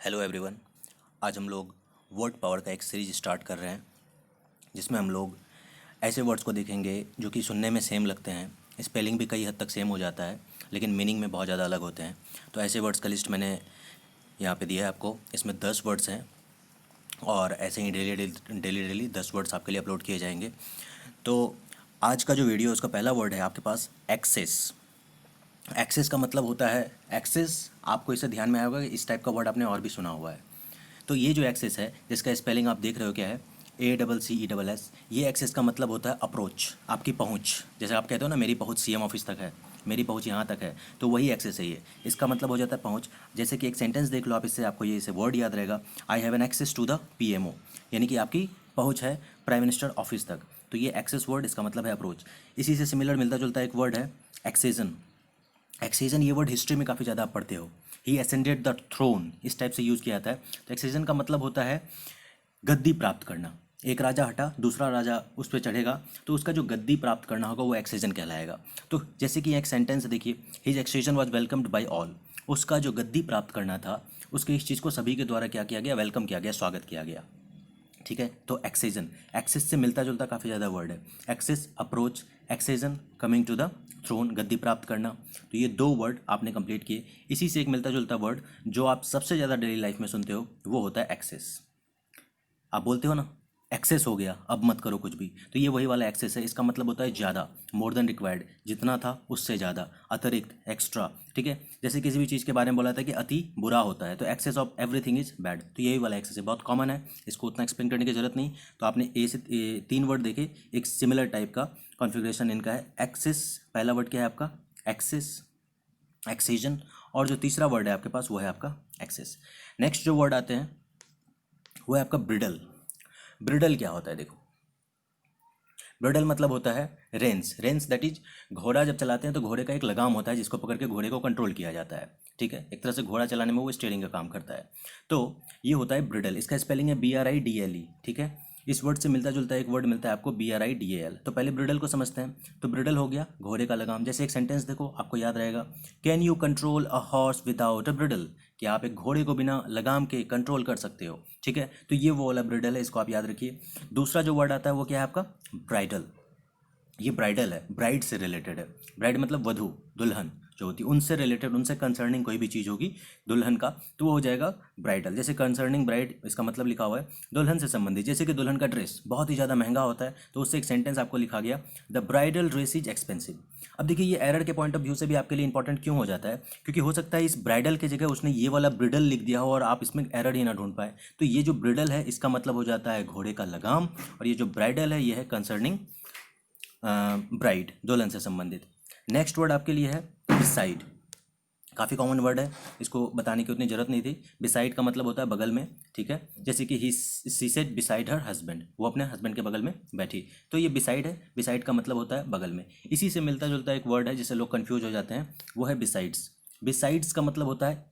Hello everyone. आज हम लोग वर्ड पावर का एक सीरीज स्टार्ट कर रहे हैं जिसमें हम लोग ऐसे वर्ड्स को देखेंगे जो कि सुनने में सेम लगते हैं, स्पेलिंग भी कई हद तक सेम हो जाता है लेकिन मीनिंग में बहुत ज़्यादा अलग होते हैं। तो ऐसे वर्ड्स का लिस्ट मैंने यहाँ पे दिया है आपको। इसमें 10 वर्ड्स हैं और ऐसे ही डेली 10 वर्ड्स आपके लिए अपलोड किए जाएंगे। तो आज का जो वीडियो है उसका पहला वर्ड है आपके पास एक्सेस। एक्सेस का मतलब होता है एक्सेस, आपको इसे ध्यान में आया होगा कि इस टाइप का वर्ड आपने और भी सुना हुआ है। तो ये जो एक्सेस है जिसका स्पेलिंग आप देख रहे हो क्या है, ACCESS, ये एक्सेस का मतलब होता है अप्रोच, आपकी पहुंच। जैसे आप कहते हो ना मेरी पहुंच CM ऑफिस तक है, मेरी पहुंच यहाँ तक है, तो वही एक्सेस है ये। इसका मतलब हो जाता है पहुंच। जैसे कि एक सेंटेंस देख लो आप, इससे आपको ये इसे वर्ड याद रहेगा, I have an access to the PMO, यानी कि आपकी पहुंच है प्राइम मिनिस्टर ऑफिस तक। तो ये एक्सेस वर्ड, इसका मतलब है अप्रोच। इसी से सिमिलर मिलता जुलता एक वर्ड है एक्सेजन। एक्सेजन ये वर्ड हिस्ट्री में काफ़ी ज़्यादा आप पढ़ते हो, ही असेंडेड द थ्रोन, इस टाइप से यूज़ किया जाता है। तो एक्सेजन का मतलब होता है गद्दी प्राप्त करना। एक राजा हटा, दूसरा राजा उस पर चढ़ेगा, तो उसका जो गद्दी प्राप्त करना होगा वो एक्सेजन कहलाएगा। तो जैसे कि एक सेंटेंस देखिए, his accession was welcomed by all, उसका जो गद्दी प्राप्त करना था उसके इस चीज़ को सभी के द्वारा क्या किया गया, वेलकम किया गया, स्वागत किया गया। ठीक है, तो एक्सेजन एक्सेस से मिलता जुलता काफ़ी ज़्यादा वर्ड है। Access approach, accession coming to the throne, गद्दी प्राप्त करना। तो ये 2 वर्ड आपने कंप्लीट किए। इसी से एक मिलता जुलता वर्ड जो आप सबसे ज़्यादा डेली लाइफ में सुनते हो वो होता है एक्सेस। आप बोलते हो ना एक्सेस हो गया, अब मत करो कुछ भी, तो ये वही वाला एक्सेस है। इसका मतलब होता है ज़्यादा, मोर देन रिक्वायर्ड, जितना था उससे ज़्यादा, अतिरिक्त, एक्स्ट्रा। ठीक है, जैसे किसी भी चीज़ के बारे में बोला था कि अति बुरा होता है, तो excess of everything is bad, तो यही वाला एक्सेस है। बहुत कॉमन है, इसको उतना एक्सप्लेन करने की जरूरत नहीं। तो आपने ए से 3 वर्ड देखे, एक सिमिलर टाइप का कॉन्फ़िगरेशन इनका है। एक्सेस पहला वर्ड क्या है आपका, एक्सेस, एक्सीजन, और जो तीसरा वर्ड है आपके पास वो है आपका एक्सेस। नेक्स्ट जो वर्ड आते हैं वो है आपका ब्रिडल। ब्रिडल क्या होता है देखो, ब्रिडल मतलब होता है रेंस। रेंस दैट इज, घोड़ा जब चलाते हैं तो घोड़े का एक लगाम होता है जिसको पकड़ के घोड़े को कंट्रोल किया जाता है। ठीक है, एक तरह से घोड़ा चलाने में वो स्टीयरिंग का काम करता है। तो ये होता है ब्रिडल। इसका स्पेलिंग है BRIDLE। ठीक है, इस वर्ड से मिलता जुलता एक वर्ड मिलता है आपको BRIDAL। तो पहले ब्रिडल को समझते हैं। तो ब्रिडल हो गया घोड़े का लगाम। जैसे एक सेंटेंस देखो आपको याद रहेगा, can you control a horse without a bridle, कि आप एक घोड़े को बिना लगाम के कंट्रोल कर सकते हो। ठीक है, तो ये वो वाला ब्रिडल है, इसको आप याद रखिए। दूसरा जो वर्ड आता है वो क्या है आपका, ब्राइडल। ये ब्राइडल है, ब्राइड से रिलेटेड है। ब्राइड मतलब वधू, दुल्हन जो होती है, उनसे रिलेटेड, उनसे कंसर्निंग कोई भी चीज़ होगी दुल्हन का, तो वो हो जाएगा ब्राइडल। जैसे कंसर्निंग ब्राइड, इसका मतलब लिखा हुआ है दुल्हन से संबंधित। जैसे कि दुल्हन का ड्रेस बहुत ही ज़्यादा महंगा होता है, तो उससे एक सेंटेंस आपको लिखा गया, the bridal dress is expensive. अब देखिए ये एरर के पॉइंट ऑफ व्यू से भी आपके लिए इंपॉर्टेंट क्यों हो जाता है, क्योंकि हो सकता है इस ब्राइडल की जगह उसने ये वाला ब्रिडल लिख दिया हो और आप इसमें एरर ही ना ढूंढ पाए। तो ये जो ब्रिडल है इसका मतलब हो जाता है घोड़े का लगाम, और ये जो ब्राइडल है ये है कंसर्निंग ब्राइड, दुल्हन से संबंधित। नेक्स्ट वर्ड आपके लिए है बिसाइड। काफ़ी कॉमन वर्ड है, इसको बताने की उतनी जरूरत नहीं थी। बिसाइड का मतलब होता है बगल में। ठीक है, जैसे कि she said beside her husband, वो अपने हस्बैंड के बगल में बैठी, तो ये बिसाइड है। बिसाइड का मतलब होता है बगल में। इसी से मिलता जुलता एक वर्ड है जिससे लोग कंफ्यूज हो जाते हैं, वो है बिसाइड्स। बिसाइड्स का मतलब होता है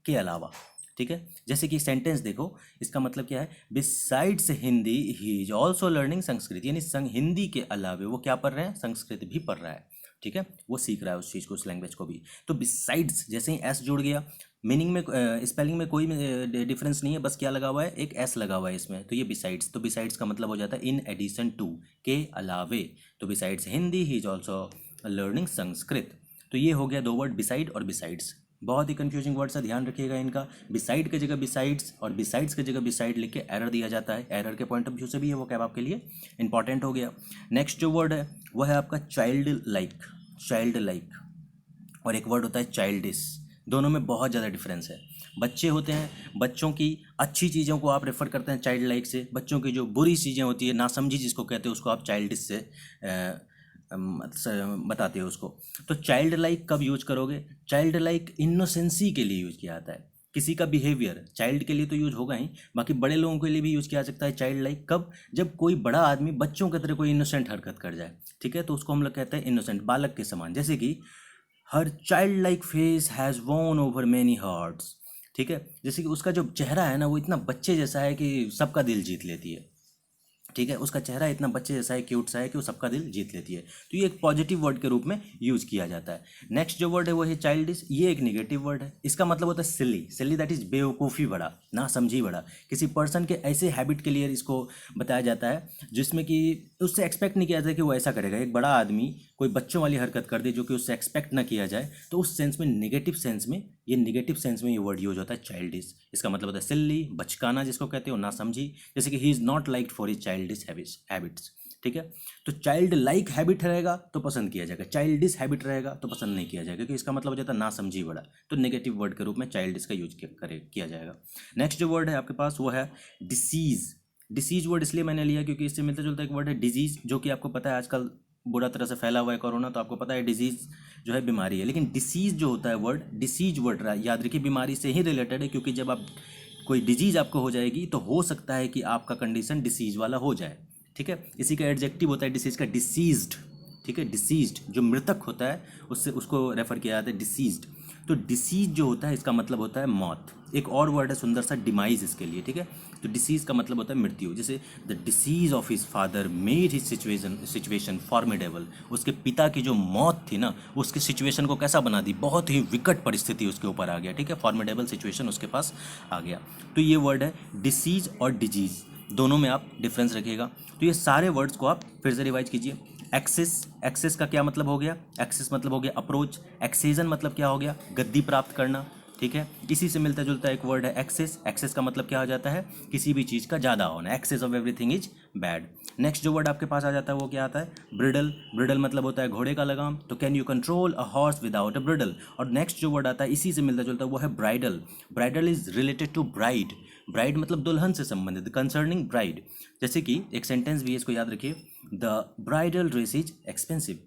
के अलावा। ठीक है, जैसे कि सेंटेंस देखो, इसका मतलब क्या है, besides Hindi he is also learning Sanskrit, यानी हिंदी के अलावे वो क्या पढ़ रहे हैं, संस्कृत भी पढ़ रहा है। ठीक है, वो सीख रहा है उस चीज़ को, उस लैंग्वेज को भी। तो बिसाइड्स जैसे ही एस जुड़ गया, मीनिंग में स्पेलिंग में कोई डिफरेंस नहीं है, बस क्या लगा हुआ है, एक एस लगा हुआ है इसमें, तो ये बिसाइड्स। तो बिसाइड्स का मतलब हो जाता है इन एडिशन टू, के अलावे। तो besides Hindi he is also learning Sanskrit. तो ये हो गया 2 वर्ड, बिसाइड और बिसाइड्स। बहुत ही कंफ्यूजिंग वर्ड है, ध्यान रखिएगा इनका। बिसाइड की जगह बिसाइड्स और बिसाइड्स की जगह बिसाइड लिख के एरर दिया जाता है। एरर के पॉइंट ऑफ व्यू से भी ये वो क्या आपके लिए इंपॉर्टेंट हो गया। नेक्स्ट जो वर्ड है वो है आपका चाइल्ड लाइक। चाइल्ड लाइक और एक वर्ड होता है चाइल्डिश, दोनों में बहुत ज़्यादा डिफरेंस है। बच्चे होते हैं, बच्चों की अच्छी चीज़ों को आप रेफर करते हैं चाइल्ड लाइक से, बच्चों की जो बुरी चीज़ें होती है, नासमझी जिसको कहते हैं, उसको आप चाइल्डिश से बताते हो उसको। तो चाइल्ड लाइक कब यूज करोगे, चाइल्ड लाइक इनोसेंसी के लिए यूज किया जाता है। किसी का बिहेवियर चाइल्ड के लिए तो यूज होगा ही, बाकी बड़े लोगों के लिए भी यूज किया जा सकता है चाइल्ड लाइक। कब, जब कोई बड़ा आदमी बच्चों की तरह कोई इनोसेंट हरकत कर जाए। ठीक है, तो उसको हम लोग कहते हैं इनोसेंट, बालक के समान। जैसे कि her child like face has won over many hearts. ठीक है, जैसे कि उसका जो चेहरा है ना वो इतना बच्चे जैसा है कि सबका दिल जीत लेती है। ठीक है, उसका चेहरा इतना बच्चे जैसा है, क्यूट सा है कि वो सबका दिल जीत लेती है। तो ये एक पॉजिटिव वर्ड के रूप में यूज किया जाता है। नेक्स्ट जो वर्ड है वो है चाइल्डिश। ये एक निगेटिव वर्ड है। इसका मतलब होता है सिली। सिली दैट इज बेवकूफ़ी बड़ा, ना समझी बड़ा। किसी पर्सन के ऐसे हैबिट के लिए इसको बताया जाता है जिसमें कि उससे एक्सपेक्ट नहीं किया जाता कि वो ऐसा करेगा। एक बड़ा आदमी कोई बच्चों वाली हरकत कर दे जो कि उससे एक्सपेक्ट ना किया जाए, तो उस सेंस में नेगेटिव सेंस में ये वर्ड यूज होता है चाइल्डिश। इसका मतलब होता है सिल्ली, बचकाना जिसको कहते हो, ना समझी। जैसे कि he is not liked for his childish habits. ठीक है, तो चाइल्ड लाइक हैबिट रहेगा तो पसंद किया जाएगा, चाइल्डिश हैबिट रहेगा तो पसंद नहीं किया जाएगा, क्योंकि इसका मतलब हो जाता है ना समझी बड़ा। तो नेगेटिव वर्ड के रूप में चाइल्डिश का यूज किया जाएगा। नेक्स्ट जो वर्ड है आपके पास वो है डिसीज। डिसीज वर्ड इसलिए मैंने लिया क्योंकि इससे मिलता जुलता एक वर्ड है डिजीज, जो कि आपको पता है आजकल बुरा तरह से फैला हुआ है कोरोना, तो आपको पता है डिजीज जो है बीमारी है। लेकिन डिसीज जो होता है वर्ड, डिसीज वर्ड याद रखिए बीमारी से ही रिलेटेड है, क्योंकि जब आप कोई डिजीज आपको हो जाएगी तो हो सकता है कि आपका कंडीशन डिसीज वाला हो जाए। ठीक है, इसी का एडजेक्टिव होता है डिसीज का डिसीज्ड। ठीक है, डिसीज्ड जो मृतक होता है उससे उसको रेफर किया जाता है डिसीज्ड। तो डिसीज जो होता है इसका मतलब होता है मौत। एक और वर्ड है सुंदर सा डिमाइज इसके लिए। ठीक है, तो डिसीज का मतलब होता है मृत्यु। जैसे the disease of his father made his situation formidable. उसके पिता की जो मौत थी ना, उसके सिचुएशन को कैसा बना दी, बहुत ही विकट परिस्थिति उसके ऊपर आ गया। ठीक है, फॉर्मिडेबल सिचुएशन उसके पास आ गया। तो ये वर्ड है डिसीज और डिजीज, दोनों में आप डिफरेंस रखिएगा। तो ये सारे वर्ड्स को आप फिर से रिवाइज कीजिए। एक्सेस, एक्सेस का क्या मतलब हो गया, एक्सेस मतलब हो गया अप्रोच। एक्सेजन मतलब क्या हो गया, गद्दी प्राप्त करना। ठीक है, इसी से मिलता जुलता एक वर्ड है एक्सेस। एक्सेस का मतलब क्या हो जाता है, किसी भी चीज़ का ज़्यादा होना, excess of everything is bad. Next जो वर्ड आपके पास आ जाता है वो क्या आता है, ब्रिडल। ब्रिडल मतलब होता है घोड़े का लगाम। तो can you control a horse without a bridle. और नेक्स्ट जो वर्ड आता है इसी से मिलता जुलता वो है bridal. Bridal is related to bride. Bride मतलब दुल्हन से संबंधित, कंसर्निंग ब्राइड। जैसे कि एक सेंटेंस भी है, इसको याद रखिए, the bridal dress is expensive.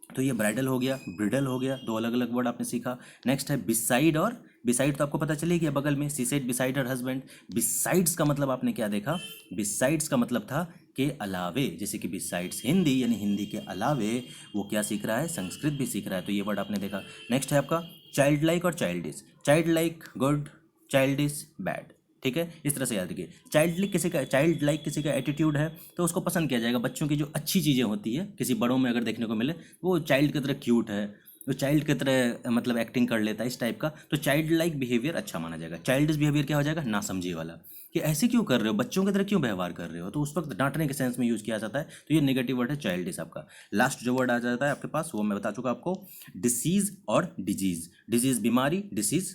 तो ये ब्राइडल हो गया, ब्रिडल हो गया, दो अलग अलग वर्ड आपने सीखा। नेक्स्ट है बिसाइड। और बिसाइड तो आपको पता चलेगी बगल में, she said beside her husband. Besides का मतलब आपने क्या देखा, बिसाइड्स का मतलब था के अलावे। जैसे कि बिसाइड्स हिंदी यानी हिंदी के अलावे वो क्या सीख रहा है, संस्कृत भी सीख रहा है। तो ये वर्ड आपने देखा। नेक्स्ट है आपका चाइल्ड लाइक और childish. Child like good, childish bad. ठीक है, इस तरह से याद रखिए। चाइल्ड लाइक किसी का एटीट्यूड है तो उसको पसंद किया जाएगा। बच्चों की जो अच्छी चीज़ें होती है किसी बड़ों में अगर देखने को मिले, वो चाइल्ड की तरह क्यूट है, वो चाइल्ड की तरह मतलब एक्टिंग कर लेता है, इस टाइप का, तो चाइल्ड लाइक बिहेवियर अच्छा माना जाएगा। चाइल्डिश बिहेवियर क्या हो जाएगा, नासमझी वाला, कि ऐसे क्यों कर रहे हो, बच्चों की तरह क्यों व्यवहार कर रहे हो, तो उस वक्त डांटने के सेंस में यूज़ किया जाता है। तो ये नेगेटिव वर्ड है चाइल्डिश आपका। लास्ट जो वर्ड आ जाता है आपके पास वो मैं बता चुका आपको, डिसीज और डिजीज। डिजीज बीमारी, डिसीज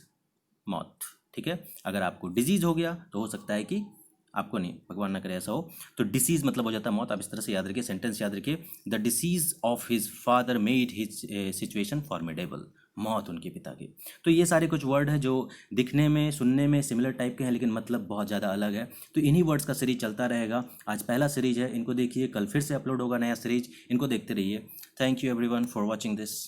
मौत। ठीक है, अगर आपको डिजीज हो गया तो हो सकता है कि आपको नहीं, भगवान ना करे ऐसा हो, तो डिसीज मतलब हो जाता है मौत। आप इस तरह से याद रखिए, सेंटेंस याद रखिए, the disease of his father made his situation formidable. मौत उनके पिता की। तो ये सारे कुछ वर्ड हैं जो दिखने में सुनने में सिमिलर टाइप के हैं, लेकिन मतलब बहुत ज़्यादा अलग है। तो इन्हीं वर्ड्स का सीरीज चलता रहेगा। आज पहला सीरीज है, इनको देखिए, कल फिर से अपलोड होगा नया सीरीज, इनको देखते रहिए। Thank you everyone for watching this.